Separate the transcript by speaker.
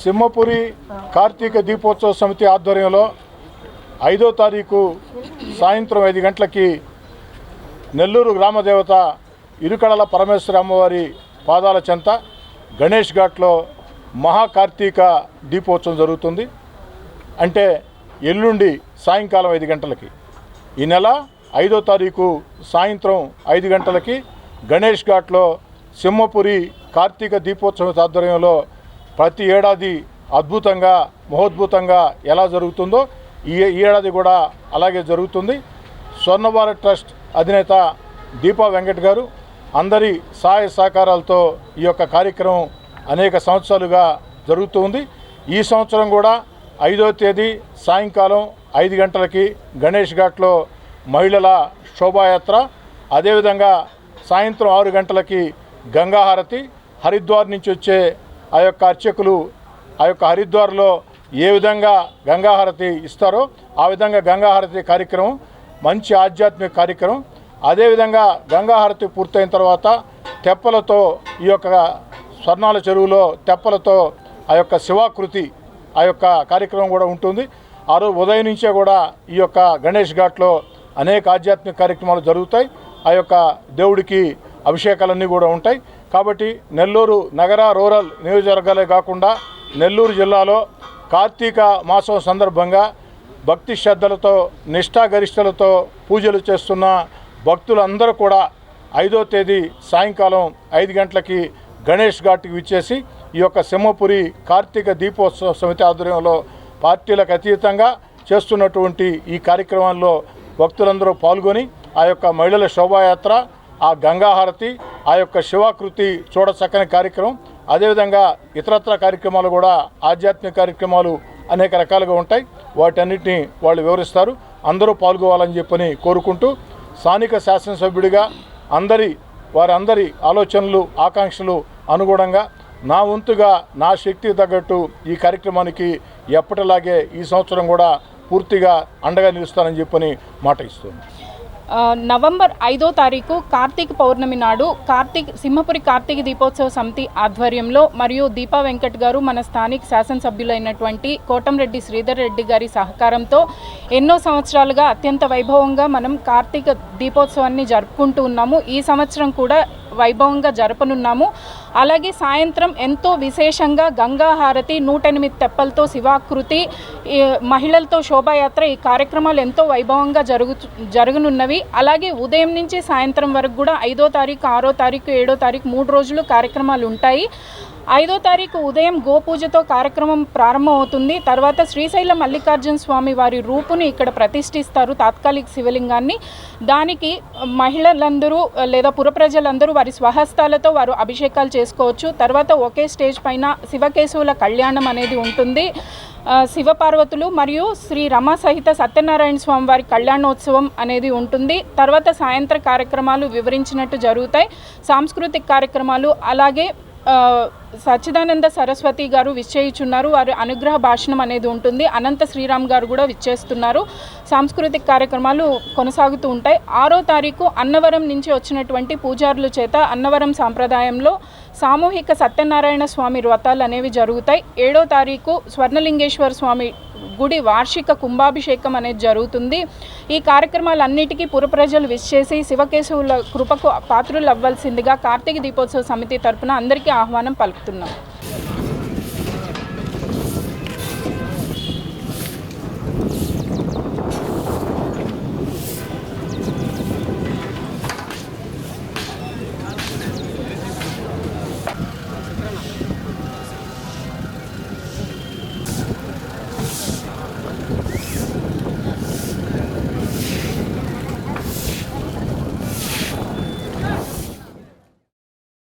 Speaker 1: సింహపురి కార్తీక దీపోత్సవ సమితి ఆధ్వర్యంలో 5వ తారీఖు సాయంత్రం 5 గంటలకి నెల్లూరు గ్రామదేవత ఇరుకడల పరమేశ్వర అమ్మవారి పాదాల చెంత గణేష్ ఘాట్లో మహాకార్తీక దీపోత్సవం జరుగుతుంది. అంటే ఎల్లుండి సాయంకాలం 5 గంటలకి, ఈ నెల 5వ తారీఖు సాయంత్రం 5 గంటలకి గణేష్ ఘాట్లో సింహపురి కార్తీక దీపోత్సవం ఆధ్వర్యంలో ప్రతి ఏడాది అద్భుతంగా మహోద్భుతంగా ఎలా జరుగుతుందో ఈ ఏడాది కూడా అలాగే జరుగుతుంది. స్వర్ణ భారత్ ట్రస్ట్ అధినేత దీపా వెంకట్ గారు అందరి సహాయ సహకారాలతో ఈ యొక్క కార్యక్రమం అనేక సంవత్సరాలుగా జరుగుతుంది. ఈ సంవత్సరం కూడా 5వ తేదీ సాయంకాలం 5 గంటలకి గణేష్ ఘాట్లో మహిళల శోభాయాత్ర, అదేవిధంగా సాయంత్రం 6 గంటలకి గంగాహారతి, హరిద్వార్ నుంచి వచ్చే ఆ యొక్క అర్చకులు ఆ యొక్క హరిద్వార్లో ఏ విధంగా గంగాహారతి ఇస్తారో ఆ విధంగా గంగాహారతి కార్యక్రమం మంచి ఆధ్యాత్మిక కార్యక్రమం. అదేవిధంగా గంగాహారతి పూర్తయిన తర్వాత తెప్పలతో ఈ యొక్క స్వర్ణాల చెరువులో తెప్పలతో ఆ యొక్క శివాకృతి ఆ యొక్క కార్యక్రమం కూడా ఉంటుంది. ఆ రోజు ఉదయం నుంచే కూడా ఈ యొక్క గణేష్ ఘాట్లో అనేక ఆధ్యాత్మిక కార్యక్రమాలు జరుగుతాయి. ఆ యొక్క దేవుడికి అభిషేకాలన్నీ కూడా ఉంటాయి. కాబట్టి నెల్లూరు నగర రూరల్ నియోజకవర్గాలే కాకుండా నెల్లూరు జిల్లాలో కార్తీక మాసం సందర్భంగా భక్తి శ్రద్ధలతో నిష్ఠాగరిష్టలతో పూజలు చేస్తున్న భక్తులందరూ కూడా 5వ తేదీ సాయంకాలం 5 గంటలకి గణేష్ ఘాట్కి విచ్చేసి ఈ యొక్క సింహపురి కార్తీక దీపోత్సవ సమితి ఆధ్వర్యంలో పార్టీలకు అతీతంగా చేస్తున్నటువంటి ఈ కార్యక్రమాల్లో భక్తులందరూ పాల్గొని ఆ యొక్క మహిళల శోభాయాత్ర, ఆ గంగాహారతి, ఆ యొక్క శివాకృతి చూడచక్కని కార్యక్రమం, అదేవిధంగా ఇతరత్ర కార్యక్రమాలు కూడా ఆధ్యాత్మిక కార్యక్రమాలు అనేక రకాలుగా ఉంటాయి. వాటన్నిటిని వాళ్ళు వివరిస్తారు. అందరూ పాల్గొవాలని చెప్పని కోరుకుంటూ స్థానిక శాసనసభ్యుడిగా వారందరి ఆలోచనలు ఆకాంక్షలు అనుగుణంగా నా వంతుగా నా శక్తికి తగ్గట్టు ఈ కార్యక్రమానికి ఎప్పటిలాగే ఈ సంవత్సరం కూడా పూర్తిగా అండగా నిలుస్తానని చెప్పని మాట ఇస్తుంది.
Speaker 2: నవంబర్ 5వ తారీఖు కార్తీక పౌర్ణమి నాడు సింహపురి కార్తీక దీపోత్సవ సమితి ఆధ్వర్యంలో మరియు దీపా వెంకట్ గారు మన స్థానిక శాసనసభ్యులైనటువంటి కోటంరెడ్డి శ్రీధర్ రెడ్డి గారి సహకారంతో ఎన్నో సంవత్సరాలుగా అత్యంత వైభవంగా మనం కార్తీక దీపోత్సవాన్ని జరుపుకుంటూ ఉన్నాము. ఈ సంవత్సరం కూడా వైభవంగా జరపనున్నాము. అలాగే సాయంత్రం ఎంతో విశేషంగా గంగాహారతి, 108 తెప్పలతో శివాకృతి, మహిళలతో శోభాయాత్ర, ఈ కార్యక్రమాలు ఎంతో వైభవంగా జరగనున్నవి. అలాగే ఉదయం నుంచి సాయంత్రం వరకు కూడా 5వ తారీఖు, 6వ తారీఖు, 7వ తారీఖు 3 రోజులు కార్యక్రమాలు ఉంటాయి. 5వ తారీఖు ఉదయం గోపూజతో కార్యక్రమం ప్రారంభమవుతుంది. తర్వాత శ్రీశైల మల్లికార్జున స్వామి వారి రూపుని ఇక్కడ ప్రతిష్ఠిస్తారు, తాత్కాలిక శివలింగాన్ని. దానికి మహిళలందరూ లేదా పుర ప్రజలందరూ వారి స్వహస్తాలతో వారు అభిషేకాలు చేసుకోవచ్చు. తర్వాత ఒకే స్టేజ్ పైన శివకేశవుల కళ్యాణం అనేది ఉంటుంది. శివపార్వతులు మరియు శ్రీ రమ సహిత సత్యనారాయణ స్వామి వారి కళ్యాణోత్సవం అనేది ఉంటుంది. తర్వాత సాయంత్ర కార్యక్రమాలు వివరించినట్టు జరుగుతాయి. సాంస్కృతిక కార్యక్రమాలు, అలాగే సచ్చిదానంద సరస్వతి గారు విచ్చేయుచున్నారు, వారి అనుగ్రహ భాషణం అనేది ఉంటుంది. అనంత శ్రీరామ్ గారు కూడా విచ్చేస్తున్నారు. సాంస్కృతిక కార్యక్రమాలు కొనసాగుతూ ఉంటాయి. 6వ తారీఖు అన్నవరం నుంచి వచ్చినటువంటి పూజారుల చేత అన్నవరం సాంప్రదాయంలో సామూహిక సత్యనారాయణ స్వామి వ్రతాలు అనేవి జరుగుతాయి. 7వ తారీఖు స్వర్ణలింగేశ్వర స్వామి గుడి వార్షిక కుంభాభిషేకం అనేది జరుగుతుంది. ఈ కార్యక్రమాలన్నిటికీ పుర ప్రజలు విచ్చేసి శివకేశవుల కృపకు పాత్రులు అవ్వాల్సిందిగా కార్తీక దీపోత్సవ సమితి తరపున అందరికీ ఆహ్వానం పలుకుతున్నాం.